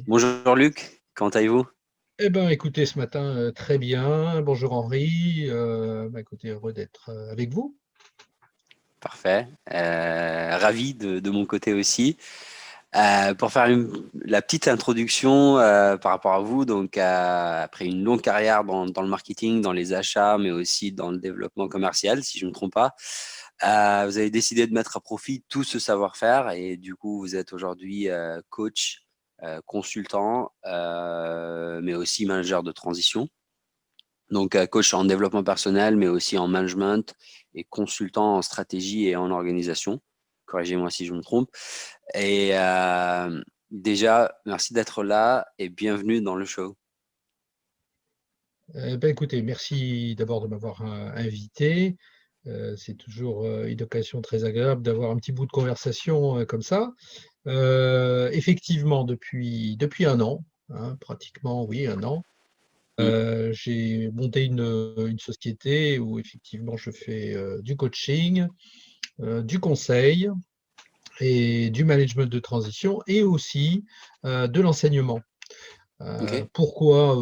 Bonjour Luc, comment allez-vous? Eh bien, écoutez, ce matin, très bien. Bonjour Henri. Écoutez, heureux d'être avec vous. Parfait. Ravi de mon côté aussi. Pour faire la petite introduction par rapport à vous, donc après une longue carrière dans le marketing, dans les achats, mais aussi dans le développement commercial, si je ne me trompe pas, vous avez décidé de mettre à profit tout ce savoir-faire et du coup, vous êtes aujourd'hui coach, consultant, mais aussi manager de transition. Donc, coach en développement personnel, mais aussi en management et consultant en stratégie et en organisation. Corrigez-moi si je me trompe. Et déjà, merci d'être là et bienvenue dans le show. Écoutez, merci d'abord de m'avoir invité. C'est toujours une occasion très agréable d'avoir un petit bout de conversation comme ça. Effectivement, depuis un an, hein, pratiquement, oui, un an, Mm. j'ai monté une société où effectivement je fais du coaching, du conseil et du management de transition et aussi de l'enseignement. OK, Pourquoi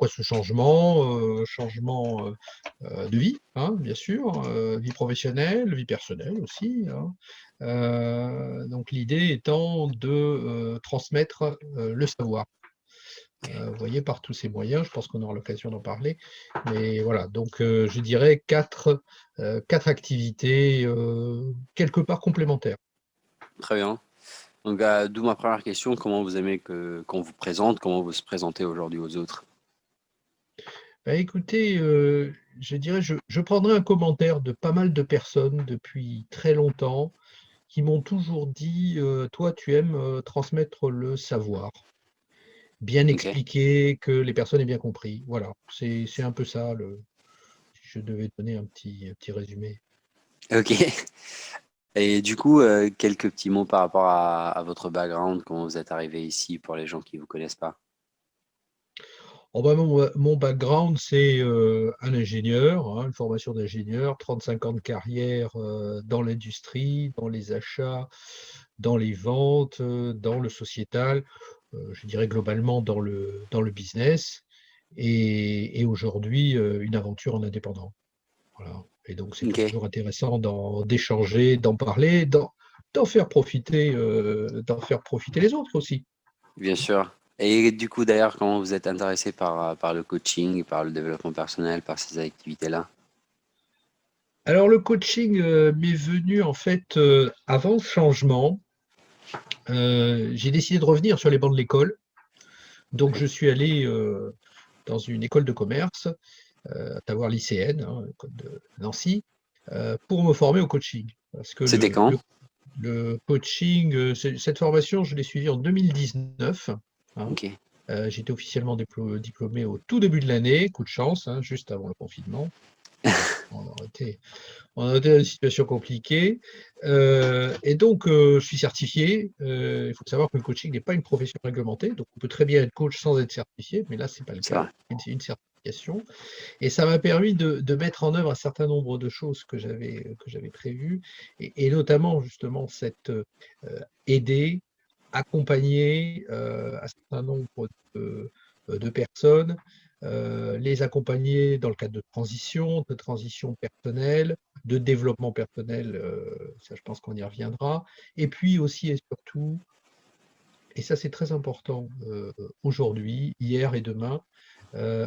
ce changement? Changement de vie, hein, bien sûr, vie professionnelle, vie personnelle aussi, hein. Donc l'idée étant de transmettre le savoir. Vous voyez, par tous ces moyens, je pense qu'on aura l'occasion d'en parler. Mais voilà, donc je dirais quatre activités quelque part complémentaires. très bien. Donc, d'où ma première question, comment vous aimez qu'on vous présente, comment vous se présentez aujourd'hui aux autres? Bah, écoutez, je dirais, je prendrai un commentaire de pas mal de personnes depuis très longtemps qui m'ont toujours dit, toi, tu aimes transmettre le savoir, bien OK, expliquer, que les personnes aient bien compris. Voilà, c'est un peu ça, si je devais donner un petit résumé. OK. Et du coup, quelques petits mots par rapport à votre background, comment vous êtes arrivé ici pour les gens qui ne vous connaissent pas. Oh bah, mon background, c'est un ingénieur, hein, une formation d'ingénieur, 35 ans de carrière dans l'industrie, dans les achats, dans les ventes, dans le sociétal, je dirais globalement dans le business, et aujourd'hui une aventure en indépendant. Voilà. Et donc c'est OK, toujours intéressant d'échanger, d'en parler, d'en faire profiter les autres aussi. bien sûr. Et du coup, d'ailleurs, comment vous êtes intéressé par le coaching, par le développement personnel, par ces activités-là? Alors le coaching m'est venu en fait avant ce changement. J'ai décidé de revenir sur les bancs de l'école. Donc je suis allé dans une école de commerce, à savoir lycéenne, hein, école de Nancy, pour me former au coaching. Parce que C'était quand? le coaching, cette formation, je l'ai suivie en 2019, hein. OK. J'étais officiellement diplômé au tout début de l'année, coup de chance, hein, juste avant le confinement. On aurait été On a des situations compliquées. Et donc, je suis certifié. Il faut savoir que le coaching n'est pas une profession réglementée. Donc, on peut très bien être coach sans être certifié, mais là, ce n'est pas le C'est cas. vrai. C'est une certification. Et ça m'a permis de mettre en œuvre un certain nombre de choses que j'avais prévues, et notamment, justement, aider, accompagner un certain nombre de personnes, les accompagner dans le cadre de transition personnelle, de développement personnel, ça je pense qu'on y reviendra, et puis aussi et surtout, et ça c'est très important aujourd'hui, hier et demain,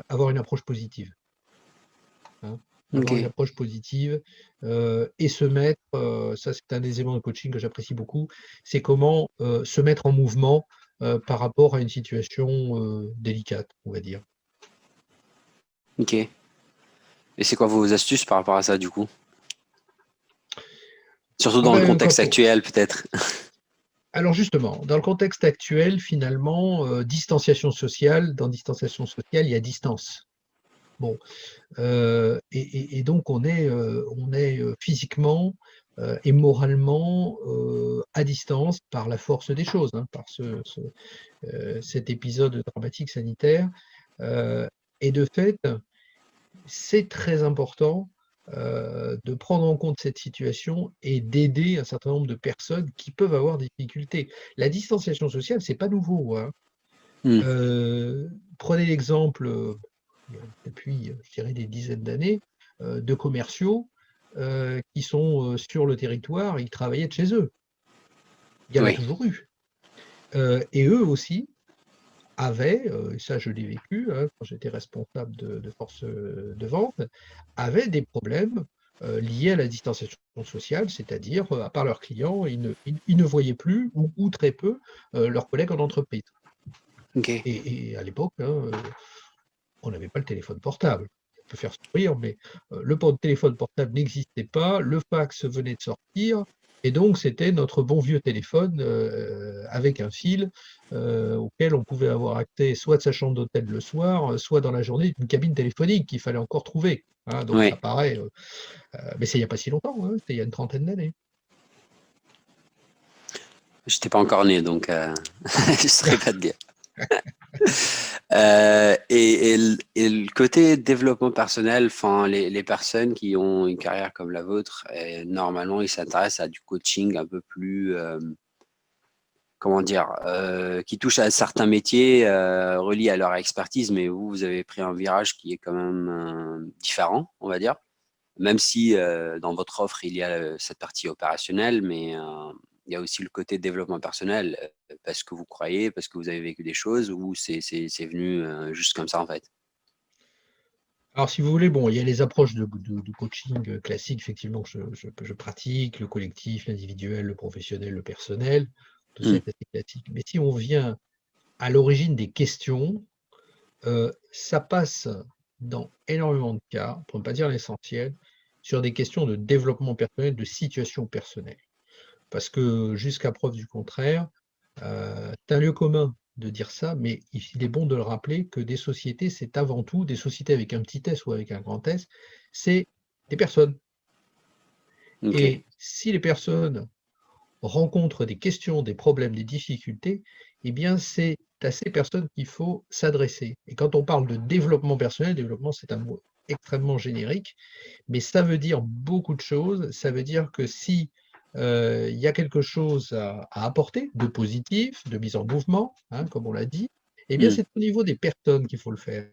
avoir une approche positive, hein. Avoir une OK. approche positive et se mettre, ça c'est un des éléments de coaching que j'apprécie beaucoup, c'est comment se mettre en mouvement par rapport à une situation délicate, on va dire. OK. Et c'est quoi vos astuces par rapport à ça, du coup? Surtout Ah dans le ben, contexte actuel, peut-être. alors justement, dans le contexte actuel, finalement, distanciation sociale, dans distanciation sociale, il y a distance. Bon, et donc on est physiquement et moralement à distance par la force des choses, hein, par cet épisode dramatique sanitaire. Euh, et de fait, c'est très important de prendre en compte cette situation et d'aider un certain nombre de personnes qui peuvent avoir des difficultés. La distanciation sociale, c'est pas nouveau, hein. Hmm. Prenez l'exemple, depuis, je dirais, des dizaines d'années, de commerciaux qui sont sur le territoire, ils travaillaient de chez eux. Il y en a Oui, toujours eu. Et eux aussi avaient, et ça je l'ai vécu hein, quand j'étais responsable de force de vente, avaient des problèmes liés à la distanciation sociale, c'est-à-dire, à part leurs clients, ils ne voyaient plus ou très peu leurs collègues en entreprise. ok. Et à l'époque, hein, on n'avait pas le téléphone portable. Ça peut faire sourire, mais le téléphone portable n'existait pas, le fax venait de sortir, et donc c'était notre bon vieux téléphone avec un fil auquel on pouvait avoir accès soit de sa chambre d'hôtel le soir, soit dans la journée d'une cabine téléphonique qu'il fallait encore trouver. Hein, donc ça Oui, paraît, mais c'est il n'y a pas si longtemps, hein, c'était il y a une trentaine d'années. je n'étais pas encore né, donc je ne saurais pas te dire. Et le côté développement personnel, enfin, les personnes qui ont une carrière comme la vôtre, normalement, ils s'intéressent à du coaching un peu plus, comment dire, qui touche à certains métiers reliés à leur expertise, mais vous, vous avez pris un virage qui est quand même différent, on va dire. Même si dans votre offre, il y a cette partie opérationnelle, mais il y a aussi le côté développement personnel, parce que vous croyez, parce que vous avez vécu des choses, ou c'est venu juste comme ça en fait. Alors, si vous voulez, bon, il y a les approches de coaching classiques, effectivement, que je pratique, le collectif, l'individuel, le professionnel, le personnel, tout ça Hmm, est assez classique. Mais si on vient à l'origine des questions, ça passe dans énormément de cas, pour ne pas dire l'essentiel, sur des questions de développement personnel, de situation personnelle. Parce que jusqu'à preuve du contraire, c'est un lieu commun de dire ça, mais il est bon de le rappeler que des sociétés, c'est avant tout des sociétés avec un petit s ou avec un grand S, c'est des personnes. ok. Et si les personnes rencontrent des questions, des problèmes, des difficultés, eh bien, c'est à ces personnes qu'il faut s'adresser. Et quand on parle de développement, c'est un mot extrêmement générique, mais ça veut dire beaucoup de choses. Ça veut dire que si il y a quelque chose à apporter de positif, de mise en mouvement, hein, comme on l'a dit, eh bien, Hmm, c'est au niveau des personnes qu'il faut le faire.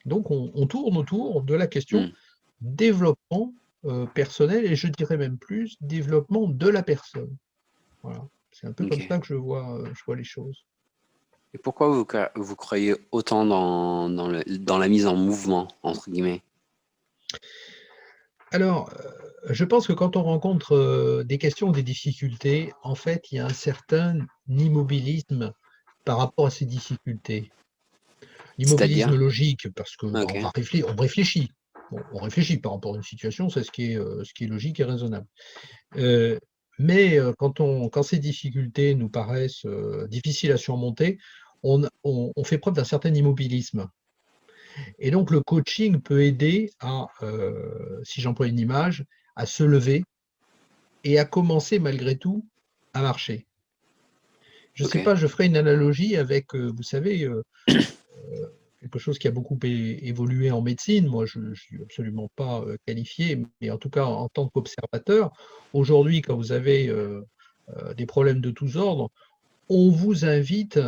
Donc, on tourne autour de la question hmm, développement personnel et je dirais même plus développement de la personne. Voilà. C'est un peu comme ok. ça que je vois les choses. Et pourquoi vous croyez autant dans la mise en mouvement, entre guillemets? Alors, je pense que quand on rencontre des questions ou des difficultés, en fait, il y a un certain immobilisme par rapport à ces difficultés. L'immobilisme C'est-à-dire? logique, parce que bah, Ok. on réfléchit. Bon, on réfléchit par rapport à une situation, c'est ce qui est logique et raisonnable. Euh, mais quand ces difficultés nous paraissent difficiles à surmonter, on fait preuve d'un certain immobilisme. Et donc le coaching peut aider à, si j'emploie une image, à se lever et à commencer malgré tout à marcher. Je ne Ok. sais pas, je ferai une analogie avec, vous savez, quelque chose qui a beaucoup évolué en médecine. Moi, je ne suis absolument pas qualifié, mais en tout cas, en tant qu'observateur, aujourd'hui, quand vous avez des problèmes de tous ordres, on vous invite,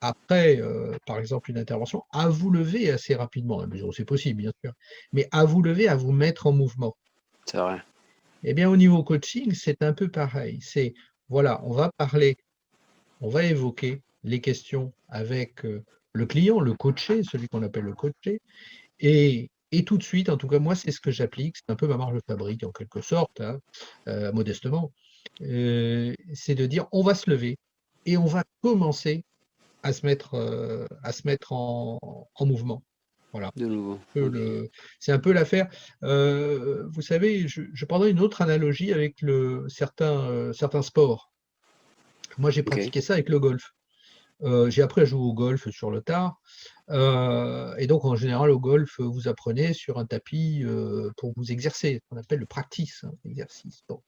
après, par exemple, une intervention, à vous lever assez rapidement, à la mesure où c'est possible, bien sûr, mais à vous lever, à vous mettre en mouvement. C'est vrai. Eh bien, au niveau coaching, c'est un peu pareil. C'est, voilà, on va parler, on va évoquer les questions avec le client, le coaché, celui qu'on appelle le coaché, et tout de suite, en tout cas, moi, c'est ce que j'applique, c'est un peu ma marge de fabrique, en quelque sorte, hein, modestement, c'est de dire, on va se lever et on va commencer à se mettre en mouvement. Voilà. De nouveau. peu Ok. le C'est un peu l'affaire. Vous savez, je prendrai une autre analogie avec certains sports. Moi, j'ai Ok. pratiqué ça avec le golf. J'ai appris à jouer au golf sur le tard, et donc en général au golf, vous apprenez sur un tapis, pour vous exercer, ce qu'on appelle le practice, hein, l'exercice. Bon,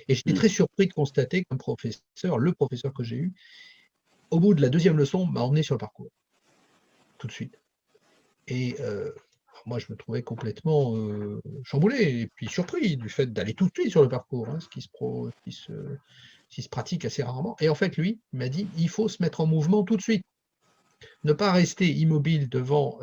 et j'étais Hmm, très surpris de constater qu'un professeur, le professeur que j'ai eu, au bout de la deuxième leçon, m'a emmené sur le parcours, tout de suite. Et moi, je me trouvais complètement chamboulé et puis surpris du fait d'aller tout de suite sur le parcours, hein, ce qui se pratique assez rarement. Et en fait, lui, il m'a dit il faut se mettre en mouvement tout de suite. ne pas rester immobile devant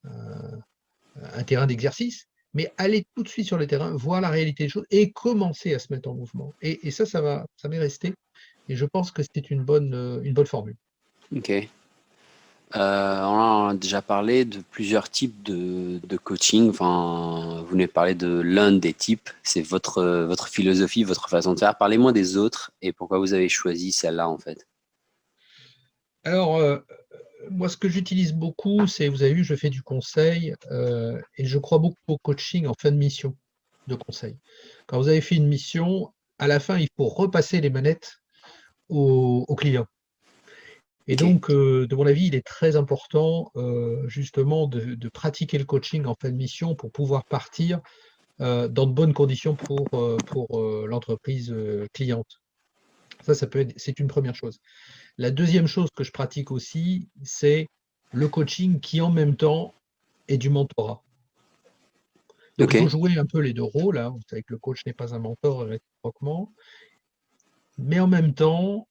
un terrain d'exercice, mais aller tout de suite sur le terrain, voir la réalité des choses et commencer à se mettre en mouvement. Et ça, ça m'est resté. Et je pense que c'est une bonne formule. Ok. On en a déjà parlé de plusieurs types de coaching. Enfin, vous venez de parler de l'un des types. C'est votre philosophie, votre façon de faire. Parlez-moi des autres et pourquoi vous avez choisi celle-là, en fait. Alors, moi, ce que j'utilise beaucoup, c'est, vous avez vu, je fais du conseil et je crois beaucoup au coaching en fin de mission de conseil. Quand vous avez fait une mission, à la fin, il faut repasser les manettes au client. Et Ok. donc, de mon avis, il est très important justement de pratiquer le coaching en fin de mission pour pouvoir partir dans de bonnes conditions pour l'entreprise cliente. C'est une première chose. La deuxième chose que je pratique aussi, c'est le coaching qui en même temps est du mentorat. Donc il Ok. faut jouer un peu les deux rôles, hein. Vous savez que le coach n'est pas un mentor réciproquement, mais en même temps,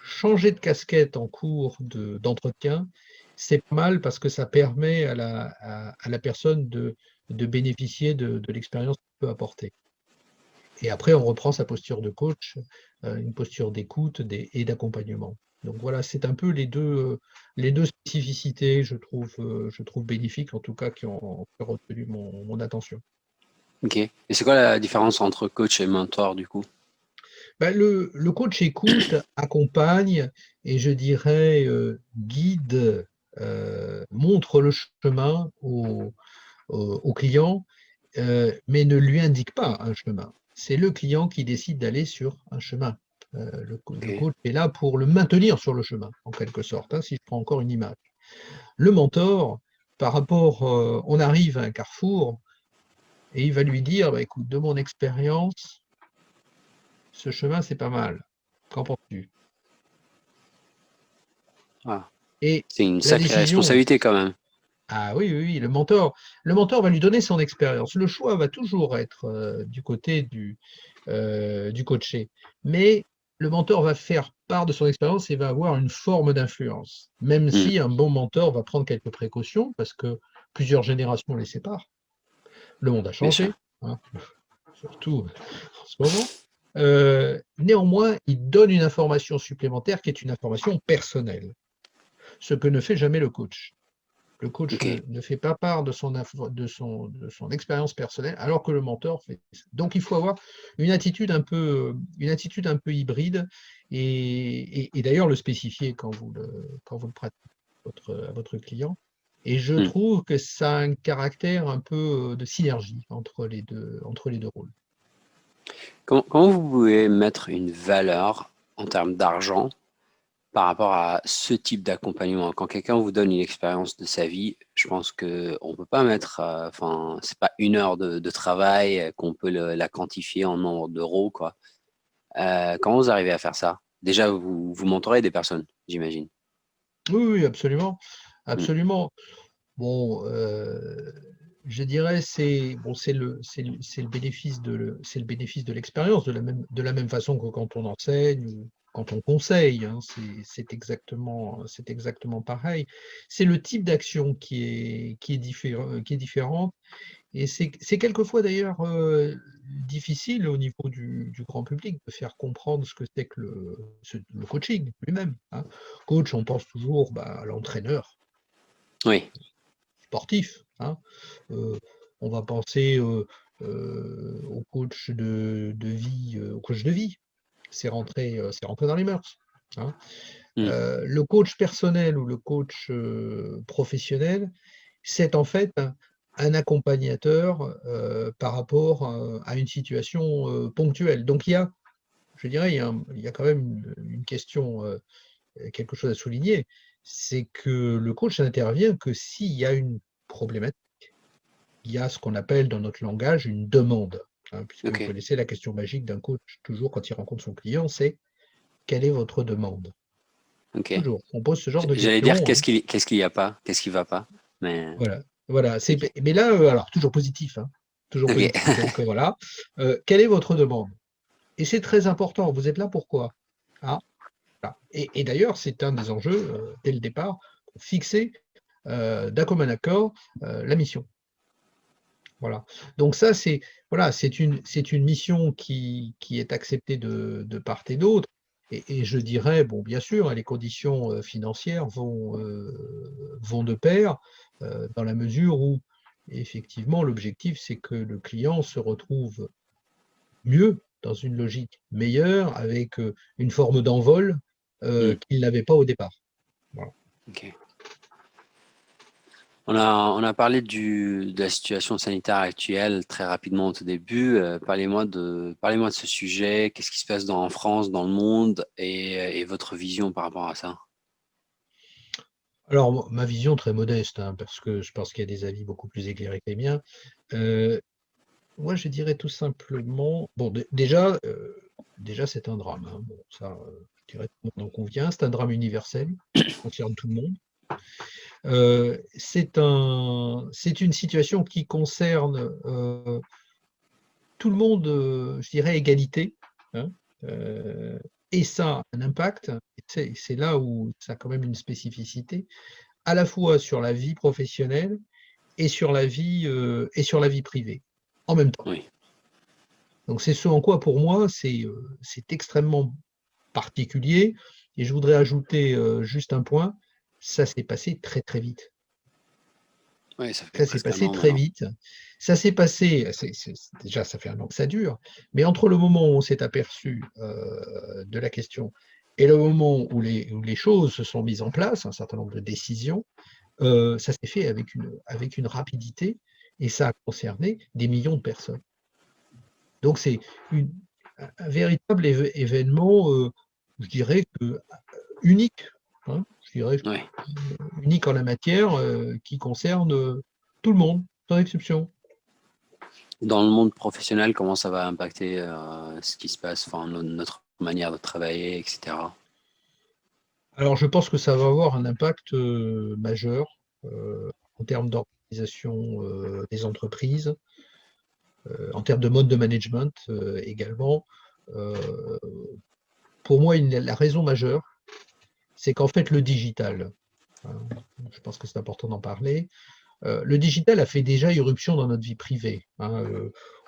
changer de casquette en cours d'entretien, c'est pas mal parce que ça permet à la personne de bénéficier de l'expérience qu'il peut apporter. Et après, on reprend sa posture de coach, une posture d'écoute et d'accompagnement. Donc voilà, c'est un peu les deux spécificités, je trouve bénéfiques, en tout cas, qui ont retenu mon attention. Ok. Et c'est quoi la différence entre coach et mentor, du coup? Ben, le coach écoute, accompagne et je dirais guide, montre le chemin au client, mais ne lui indique pas un chemin. C'est le client qui décide d'aller sur un chemin. Le Ok. coach est là pour le maintenir sur le chemin, en quelque sorte, hein, si je prends encore une image. Le mentor, par rapport, on arrive à un carrefour et il va lui dire, bah, écoute, de mon expérience, ce chemin, c'est pas mal. Qu'en penses-tu? Ah. Et C'est une la sacrée décision, responsabilité quand même. ah oui, oui, oui, le mentor va lui donner son expérience. Le choix va toujours être du côté du coaché. Mais le mentor va faire part de son expérience et va avoir une forme d'influence. Même Hmm. si un bon mentor va prendre quelques précautions, parce que plusieurs générations les séparent. Le monde a Bien sûr. changé, hein, surtout en ce moment. Néanmoins, il donne une information supplémentaire qui est une information personnelle, ce que ne fait jamais le coach. Le coach Ok. ne fait pas part de son expérience personnelle, alors que le mentor fait. Donc, il faut avoir une attitude un peu hybride et d'ailleurs le spécifier quand vous le pratiquez à votre client. Et je Hmm. trouve que ça a un caractère un peu de synergie entre les deux rôles. Comment vous pouvez mettre une valeur en termes d'argent par rapport à ce type d'accompagnement? Quand quelqu'un vous donne une expérience de sa vie, je pense que on peut pas mettre, enfin, c'est pas une heure de travail qu'on peut la quantifier en nombre d'euros, quoi. Comment vous arrivez à faire ça? Déjà, vous mentorez des personnes, j'imagine. Oui, oui, absolument. Hmm. Absolument. Bon, je dirais c'est bon, c'est le bénéfice c'est le bénéfice de l'expérience, de la même façon que quand on enseigne ou quand on conseille, hein, c'est exactement pareil. C'est le type d'action qui est différente et c'est quelquefois d'ailleurs difficile au niveau du grand public de faire comprendre ce que c'est que le coaching lui-même, hein. Coach, on pense toujours bah, à l'entraîneur Oui, sportif, hein. On va penser au coach de vie. C'est rentré dans les mœurs, hein. hmm, Le coach personnel ou le coach professionnel, c'est en fait un accompagnateur par rapport à une situation ponctuelle. Donc je dirais, il y a quand même une question, quelque chose à souligner, c'est que le coach n'intervient que s'il y a une problématique. Il y a ce qu'on appelle dans notre langage une demande, hein, puisque vous ok, connaissez la question magique d'un coach, toujours quand il rencontre son client, c'est quelle est votre demande? ok. Toujours, on pose ce genre de J'allais dire questions, hein. qu'est-ce qu'il y a pas, qu'est-ce qui va pas, mais Voilà, voilà. ok, Mais là, alors toujours positif, hein, toujours ok, positif. Donc voilà, quelle est votre demande? Et c'est très important. Vous êtes là pourquoi? Ah, voilà. Et d'ailleurs, c'est un des enjeux, dès le départ, fixer d'un commun accord la mission. Voilà. Donc ça, voilà, c'est une mission qui est acceptée de part et d'autre. Et je dirais, bon, bien sûr, hein, les conditions financières vont de pair, dans la mesure où, effectivement, l'objectif, c'est que le client se retrouve mieux, dans une logique meilleure, avec une forme d'envol Hmm. qu'il n'avait pas au départ. Voilà. Ok. On a parlé de la situation sanitaire actuelle très rapidement au tout début. Parlez-moi de ce sujet. Qu'est-ce qui se passe en France, dans le monde et votre vision par rapport à ça? Alors, ma vision très modeste, hein, parce que je pense qu'il y a des avis beaucoup plus éclairés que les miens. Euh, Moi, je dirais tout simplement, bon, déjà, c'est un drame, hein. Bon, ça, je dirais, tout le monde en convient. C'est un drame universel qui concerne tout le monde. C'est une situation qui concerne tout le monde, je dirais, à égalité, hein. Euh, et ça a un impact, c'est là où ça a quand même une spécificité, à la fois sur la vie professionnelle et sur la vie privée, en même temps. Oui, Donc c'est ce en quoi, pour moi, c'est extrêmement particulier. Et je voudrais ajouter juste un point, ça s'est passé très très vite. oui, ça fait Ça s'est presque un passé an très maintenant. vite. Ça s'est passé, déjà ça fait un an que ça dure, mais entre le moment où on s'est aperçu de la question et le moment où les choses se sont mises en place, un certain nombre de décisions, ça s'est fait avec une rapidité et ça a concerné des millions de personnes. Donc c'est une- un véritable événement, je dirais que unique, hein, je dirais Oui. unique en la matière, qui concerne tout le monde, sans exception. Dans le monde professionnel, comment ça va impacter ce qui se passe, enfin, notre manière de travailler, etc. Alors je pense que ça va avoir un impact majeur en termes d'organisation des entreprises, en termes de mode de management également. Euh, pour moi, la raison majeure, c'est qu'en fait, le digital, hein, je pense que c'est important d'en parler. Le digital a fait déjà irruption dans notre vie privée, hein.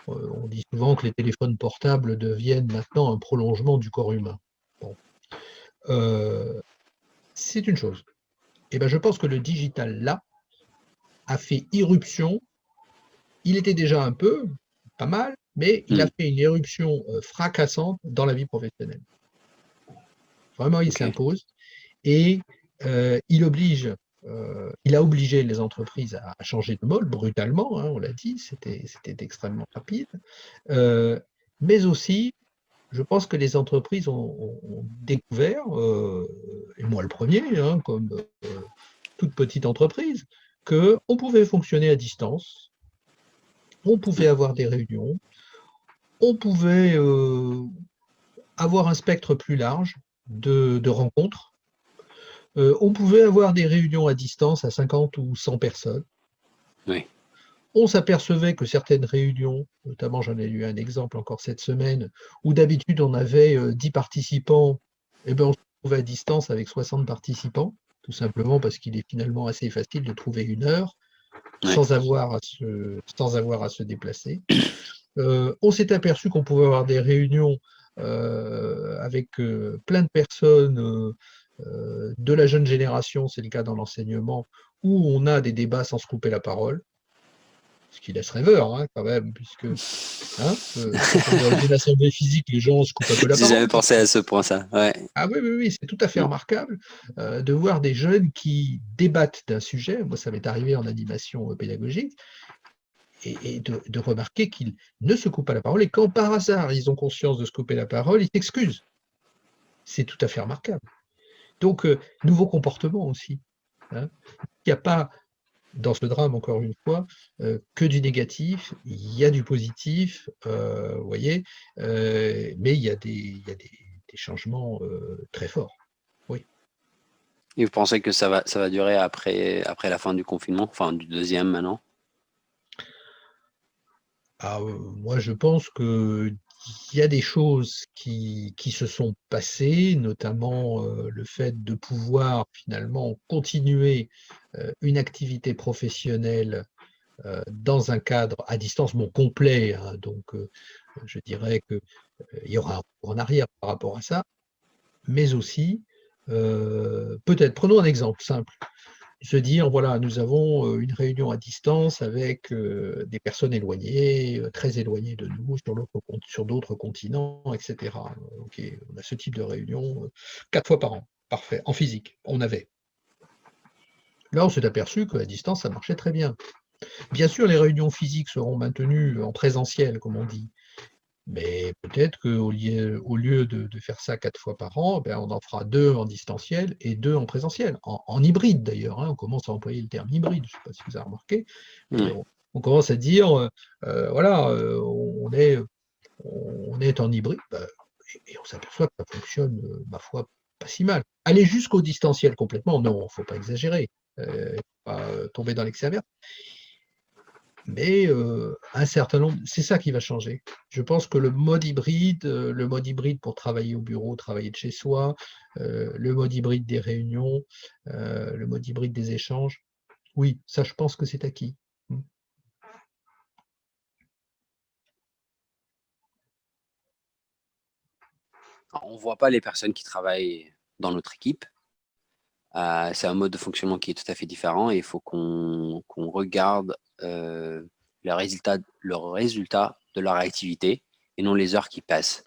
On dit souvent que les téléphones portables deviennent maintenant un prolongement du corps humain. Bon. Euh, c'est une chose. Et ben, je pense que le digital, là, a fait irruption. Il était déjà un peu, pas mal, mais il a Hmm. fait une éruption fracassante dans la vie professionnelle. Vraiment, il Ok. s'impose. Et il a obligé les entreprises à changer de mode brutalement, hein, on l'a dit, c'était extrêmement rapide. Euh, mais aussi, je pense que les entreprises ont découvert, et moi le premier, hein, comme toute petite entreprise, qu'on pouvait fonctionner à distance, on pouvait Hmm. avoir des réunions, on pouvait avoir un spectre plus large de rencontres. On pouvait avoir des réunions à distance à 50 ou 100 personnes. Oui. On s'apercevait que certaines réunions, notamment j'en ai eu un exemple encore cette semaine, où d'habitude on avait 10 participants, et ben on se trouvait à distance avec 60 participants, tout simplement parce qu'il est finalement assez facile de trouver une heure Oui. sans avoir à se déplacer. On s'est aperçu qu'on pouvait avoir des réunions avec plein de personnes de la jeune génération, c'est le cas dans l'enseignement, où on a des débats sans se couper la parole, ce qui laisse rêveur, hein, quand même, puisque hein, quand on est dans une assemblée physique, les gens se coupent un peu la J'ai parole. jamais pensé à ce point, ça. Ouais. Ah oui, oui, oui, c'est tout à fait Hmm. remarquable de voir des jeunes qui débattent d'un sujet. Moi, ça m'est arrivé en animation pédagogique, et de remarquer qu'ils ne se coupent pas la parole, et quand par hasard ils ont conscience de se couper la parole, ils s'excusent. C'est tout à fait remarquable. Donc, nouveau comportement aussi, hein. Il n'y a pas, dans ce drame, encore une fois, que du négatif, il y a du positif, vous voyez, mais il y a des changements très forts. Oui. Et vous pensez que ça va durer après la fin du confinement, enfin du deuxième maintenant? Ah, moi, je pense qu'il il y a des choses qui se sont passées, notamment le fait de pouvoir finalement continuer une activité professionnelle dans un cadre à distance bon, complet. Hein, donc, je dirais qu'il y aura un retour en arrière par rapport à ça, mais aussi, peut-être, prenons un exemple simple. Se dire, voilà, nous avons une réunion à distance avec des personnes éloignées, très éloignées de nous, sur d'autres continents, etc. Ok, on a ce type de réunion 4 fois par an. Parfait, en physique, on avait. Là, on s'est aperçu qu'à distance, ça marchait très bien. Bien sûr, les réunions physiques seront maintenues en présentiel, comme on dit. Mais peut-être qu'au lieu de faire ça 4 fois par an, ben, on en fera 2 en distanciel et 2 en présentiel, en hybride d'ailleurs. Hein, on commence à employer le terme hybride, je ne sais pas si vous avez remarqué, mais Ouais. on commence à dire, voilà, on est en hybride, ben, et on s'aperçoit que ça fonctionne, ma foi, pas si mal. Aller jusqu'au distanciel complètement, non, il ne faut pas exagérer, pas tomber dans l'excès inverse. Mais un certain nombre, c'est ça qui va changer. Je pense que le mode hybride pour travailler au bureau, travailler de chez soi, le mode hybride des réunions, le mode hybride des échanges, oui, ça je pense que c'est acquis. Mmh. On ne voit pas les personnes qui travaillent dans notre équipe. C'est un mode de fonctionnement qui est tout à fait différent et il faut qu'on regarde le résultat de leur activité et non les heures qui passent.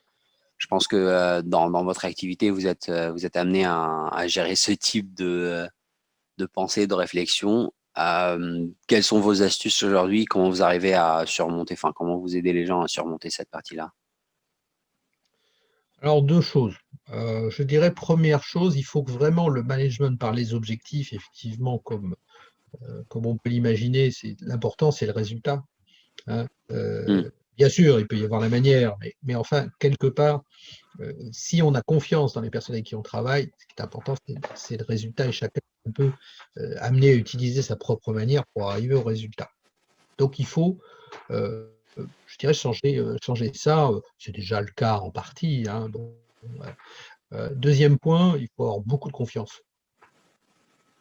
Je pense que dans votre activité, vous êtes amené à gérer ce type de pensée, de réflexion. Quelles sont vos astuces aujourd'hui? Comment vous arrivez à surmonter, enfin, comment vous aidez les gens à surmonter cette partie-là? Alors 2 choses. Je dirais première chose, il faut que vraiment le management par les objectifs, effectivement, comme on peut l'imaginer, l'important c'est le résultat. Hein. Hmm. Bien sûr, il peut y avoir la manière, mais enfin, quelque part, si on a confiance dans les personnes avec qui on travaille, ce qui est important, c'est le résultat et chacun peut amener à utiliser sa propre manière pour arriver au résultat. Donc il faut, je dirais, changer ça. C'est déjà le cas en partie. Hein, bon, ouais. Deuxième point, il faut avoir beaucoup de confiance.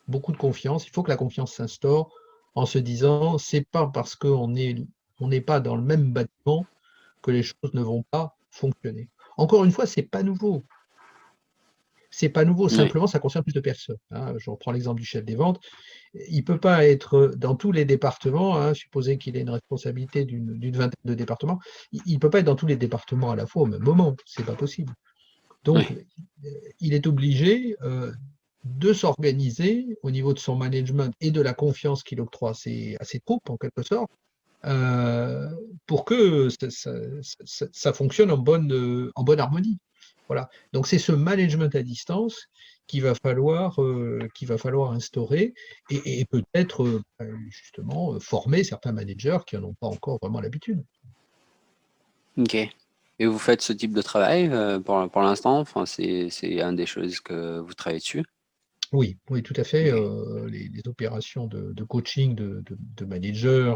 Beaucoup de confiance. Il faut que la confiance s'instaure en se disant, c'est pas parce on n'est pas dans le même bâtiment que les choses ne vont pas fonctionner. Encore une fois, c'est pas nouveau. C'est pas nouveau, Oui, simplement ça concerne plus de personnes. Hein. Je reprends l'exemple du chef des ventes. Il ne peut pas être dans tous les départements, hein, supposer qu'il ait une responsabilité d'une vingtaine de départements, il ne peut pas être dans tous les départements à la fois au même moment, c'est pas possible. Donc, oui. il est obligé de s'organiser au niveau de son management et de la confiance qu'il octroie à ses troupes, en quelque sorte, euh, pour que ça fonctionne en bonne harmonie. Voilà. Donc c'est ce management à distance qu'il va falloir instaurer et peut-être justement former certains managers qui n'en ont pas encore vraiment l'habitude. Ok. Et vous faites ce type de travail pour l'instant? Enfin, c'est une des choses que vous travaillez dessus. Oui, oui, tout à fait. Ok. Les opérations de coaching de managers,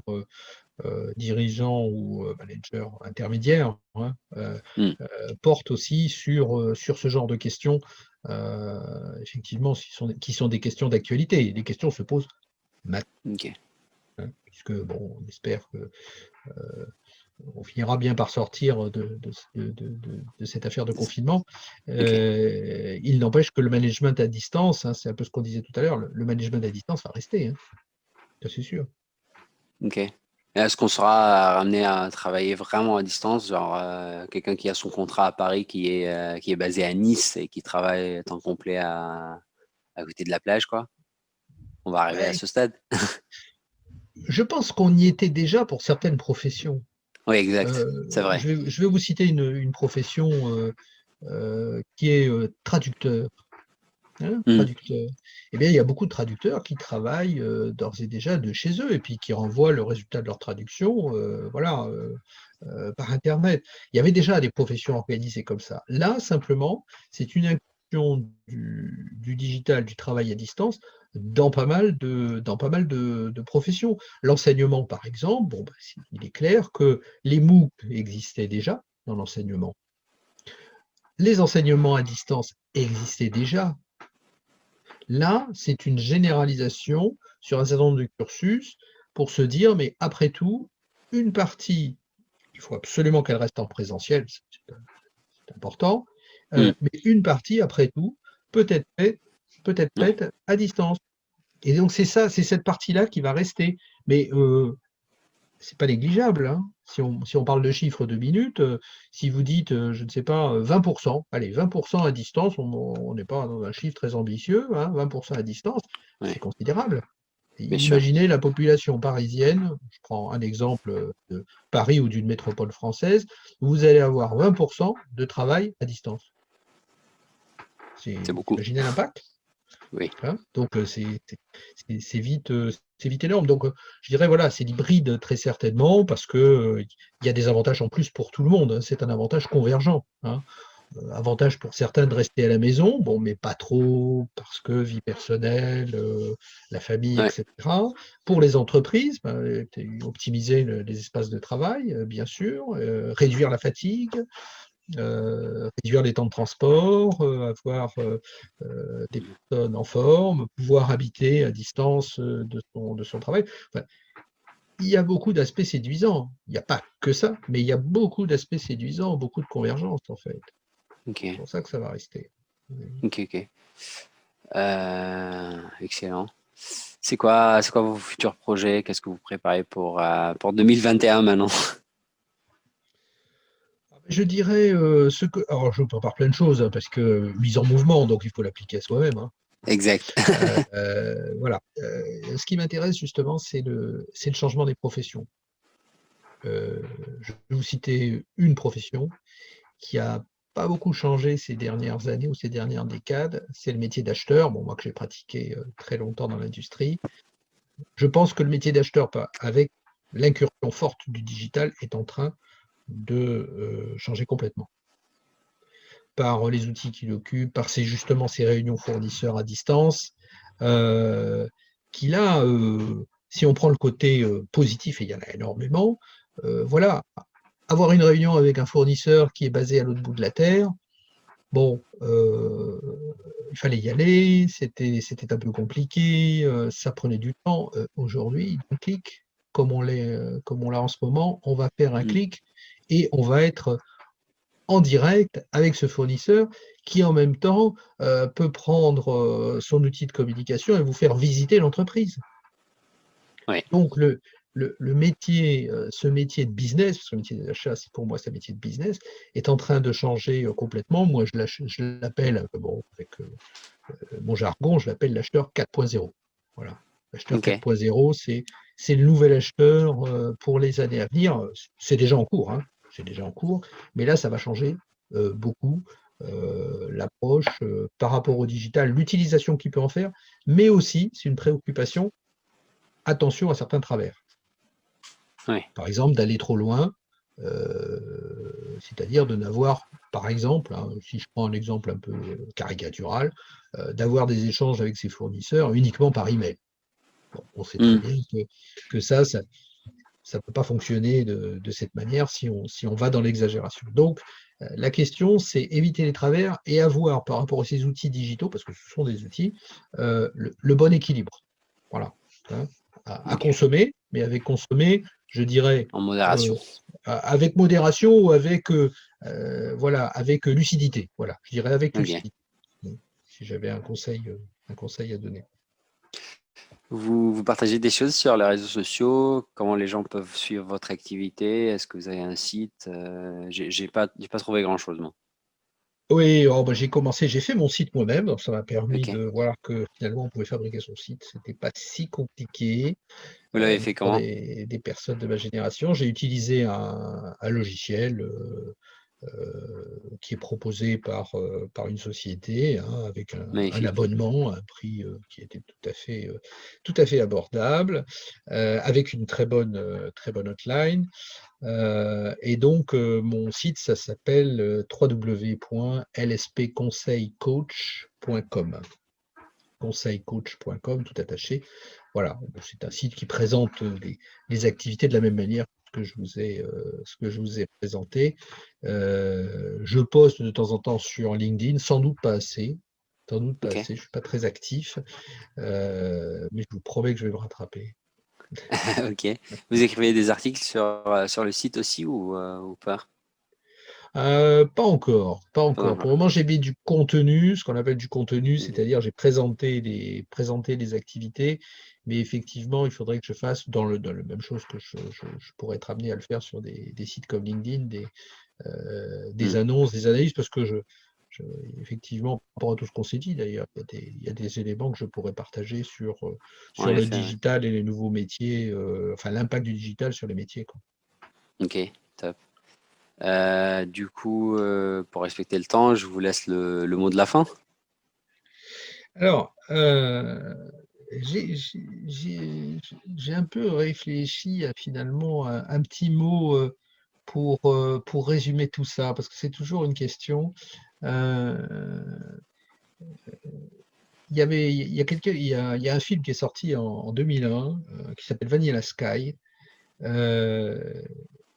dirigeants ou managers intermédiaires, hein, Hmm. portent aussi sur ce genre de questions, effectivement, qui sont des questions d'actualité. Les questions se posent maintenant, Ok. hein, puisque, bon, on espère que on finira bien par sortir de cette affaire de confinement. Ok. Il n'empêche que le management à distance, hein, c'est un peu ce qu'on disait tout à l'heure, le management à distance va rester, hein, ça c'est sûr. Ok. Et est-ce qu'on sera ramené à travailler vraiment à distance, genre quelqu'un qui a son contrat à Paris, qui est basé à Nice et qui travaille temps complet à côté de la plage, quoi? On va arriver à Ben, ce stade? je pense qu'on y était déjà pour certaines professions. Oui, exact. C'est vrai. Je vais vous citer une profession qui est traducteur. Hein, Hmm. traducteur. Eh bien, il y a beaucoup de traducteurs qui travaillent d'ores et déjà de chez eux et puis qui renvoient le résultat de leur traduction voilà, par Internet. Il y avait déjà des professions organisées comme ça. Là, simplement, c'est une inclusion du digital, du travail à distance, dans pas mal de professions. L'enseignement, par exemple, bon, bah, il est clair que les MOOC existaient déjà. dans l'enseignement. Les enseignements à distance existaient déjà. Là, c'est une généralisation sur un certain nombre de cursus pour se dire, mais après tout, une partie, il faut absolument qu'elle reste en présentiel, c'est important, Hmm. mais une partie, après tout, peut être Ouais. faite à distance. Et donc, c'est ça, c'est cette partie-là qui va rester. Mais c'est pas négligeable, hein. Si on parle de chiffres de minutes, si vous dites, je ne sais pas, 20%, allez, 20% à distance, on n'est pas dans un chiffre très ambitieux, hein, 20% à distance, c'est Ouais. considérable. Bien sûr. Imaginez la population parisienne, je prends un exemple de Paris ou d'une métropole française, vous allez avoir 20% de travail à distance. C'est Vous beaucoup. imaginez l'impact? Oui. Hein, donc c'est vite énorme. Donc je dirais voilà, c'est l'hybride très certainement parce que il y a des avantages en plus pour tout le monde, hein. C'est un avantage convergent, hein. Avantage pour certains de rester à la maison, bon, mais pas trop parce que vie personnelle, la famille, Ouais. etc. Pour les entreprises, ben, optimiser les espaces de travail, bien sûr, réduire la fatigue, réduire les temps de transport, avoir des personnes en forme, pouvoir habiter à distance de son travail. Enfin, il y a beaucoup d'aspects séduisants. Il n'y a pas que ça, mais il y a beaucoup d'aspects séduisants, beaucoup de convergence en fait. C'est Ok. pour ça que ça va rester. Ok. Ok. Excellent. C'est quoi vos futurs projets? Qu'est-ce que vous préparez pour 2021 maintenant? Je dirais ce que. Alors, je peux par plein de choses, hein, parce que mise en mouvement, donc il faut l'appliquer à soi-même, hein. Exact. Voilà. Ce qui m'intéresse justement, c'est le changement des professions. Je vais vous citer une profession qui a pas beaucoup changé ces dernières années ou ces dernières décades, c'est le métier d'acheteur. Bon, moi que j'ai pratiqué très longtemps dans l'industrie, je pense que le métier d'acheteur, avec l'incursion forte du digital, est en train de changer complètement. Par les outils qu'il occupe, par justement ces réunions fournisseurs à distance, qui là, si on prend le côté positif, et il y en a énormément, voilà, avoir une réunion avec un fournisseur qui est basé à l'autre bout de la Terre, bon, il fallait y aller, c'était un peu compliqué, ça prenait du temps. Aujourd'hui, un clic, comme on l'a en ce moment, on va faire un Mm. clic et on va être en direct avec ce fournisseur qui en même temps peut prendre son outil de communication et vous faire visiter l'entreprise. Ouais. Donc le métier, ce métier de business, parce que le métier des achats, pour moi, c'est un métier de business, est en train de changer complètement. Moi, je l'appelle, bon, avec mon jargon, je l'appelle l'acheteur 4.0. Voilà. L'acheteur Ok. 4.0, c'est le nouvel acheteur pour les années à venir. C'est déjà en cours, hein, c'est déjà en cours, mais là, ça va changer beaucoup l'approche par rapport au digital, l'utilisation qu'il peut en faire, mais aussi, c'est une préoccupation, attention à certains travers. Ouais. Par exemple, d'aller trop loin, c'est-à-dire de n'avoir, par exemple, hein, si je prends un exemple un peu caricatural, d'avoir des échanges avec ses fournisseurs uniquement par email. Bon, on sait très Mm. bien que ça ne peut pas fonctionner de cette manière si on va dans l'exagération. Donc, la question, c'est éviter les travers et avoir, par rapport à ces outils digitaux, parce que ce sont des outils, le bon équilibre. Voilà, hein, à Ok. consommer, mais avec consommer, je dirais, En euh, modération. avec modération ou avec, voilà, avec lucidité. Voilà, je dirais avec Ok. lucidité, si j'avais un conseil à donner. Vous partagez des choses sur les réseaux sociaux? Comment les gens peuvent suivre votre activité? Est-ce que vous avez un site? J'ai pas trouvé grand-chose, moi. Oui, oh, bah, j'ai fait mon site moi-même, donc ça m'a permis Ok. de voir que finalement on pouvait fabriquer son site, c'était pas si compliqué, Vous l'avez même fait pour comment? des personnes de ma génération. J'ai utilisé un logiciel qui est proposé par une société, hein, avec un Magnifique. abonnement à un prix qui était tout à fait abordable, avec une très bonne hotline. Et donc, mon site, ça s'appelle www.lspconseilcoach.com. Conseilcoach.com, tout attaché. Voilà, c'est un site qui présente les activités de la même manière ce que je vous ai présenté. Je poste de temps en temps sur LinkedIn, sans doute pas assez. Sans doute pas Ok. assez, je ne suis pas très actif, mais je vous promets que je vais me rattraper. Ok. Vous écrivez des articles sur le site aussi ou pas? Pas encore, pas Pas encore. Pour le encore. moment, j'ai mis du contenu, ce qu'on appelle du contenu, Mhm. c'est-à-dire j'ai présenté les activités, mais effectivement, il faudrait que je fasse dans la même chose que je pourrais être amené à le faire sur des sites comme LinkedIn, des Mm. annonces, des analyses, parce que je- effectivement, par rapport à tout ce qu'on s'est dit d'ailleurs, il y a des éléments que je pourrais partager En sur le effet, ouais. digital et les nouveaux métiers, enfin l'impact du digital sur les métiers, quoi. Ok, top. Du coup, pour respecter le temps, je vous laisse le mot de la fin. Alors, j'ai un peu réfléchi à finalement un petit mot pour résumer tout ça, parce que c'est toujours une question. Euh, il y a un film qui est sorti en 2001 qui s'appelle Vanilla Sky, euh,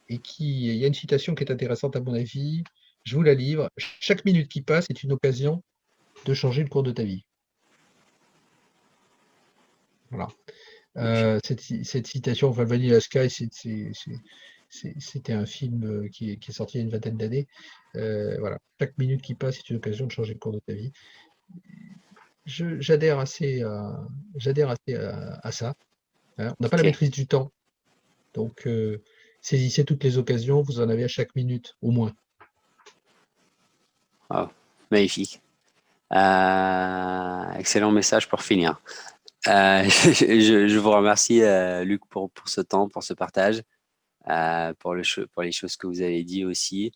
il y a une citation qui est intéressante à mon avis. Je vous la livre. Chaque minute qui passe est une occasion de changer le cours de ta vie. Voilà. Ok. Cette citation, enfin Vanilla Sky, c'était un film qui est sorti il y a une vingtaine d'années. Voilà. Chaque minute qui passe est une occasion de changer le cours de ta vie. Je- J'adhère assez à, j'adhère assez à ça, hein. On n'a pas la Ok. maîtrise du temps, donc saisissez toutes les occasions, vous en avez à chaque minute, au moins. Wow. Magnifique. Excellent message pour finir. Je vous remercie, Luc, pour ce temps, pour ce partage, pour les choses que vous avez dit aussi.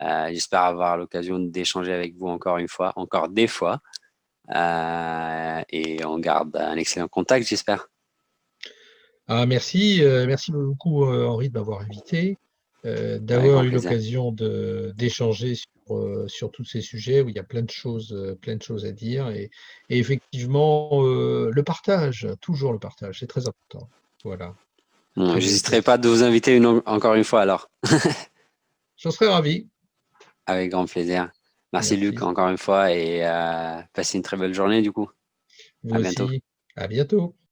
J'espère avoir l'occasion d'échanger avec vous encore une fois, encore des fois. Et on garde un excellent contact, j'espère. Ah, merci beaucoup Henri de m'avoir invité, Avec d'avoir grand eu plaisir. l'occasion d'échanger sur tous ces sujets où il y a plein de choses à dire et effectivement le partage, toujours le partage, c'est très important. Voilà, à Bon, très j'hésiterai bientôt. pas de vous inviter encore une fois alors. J'en serais ravi. Avec grand plaisir. Merci Luc Merci. encore une fois et passez une très belle journée du coup. Vous À bientôt. aussi. À bientôt.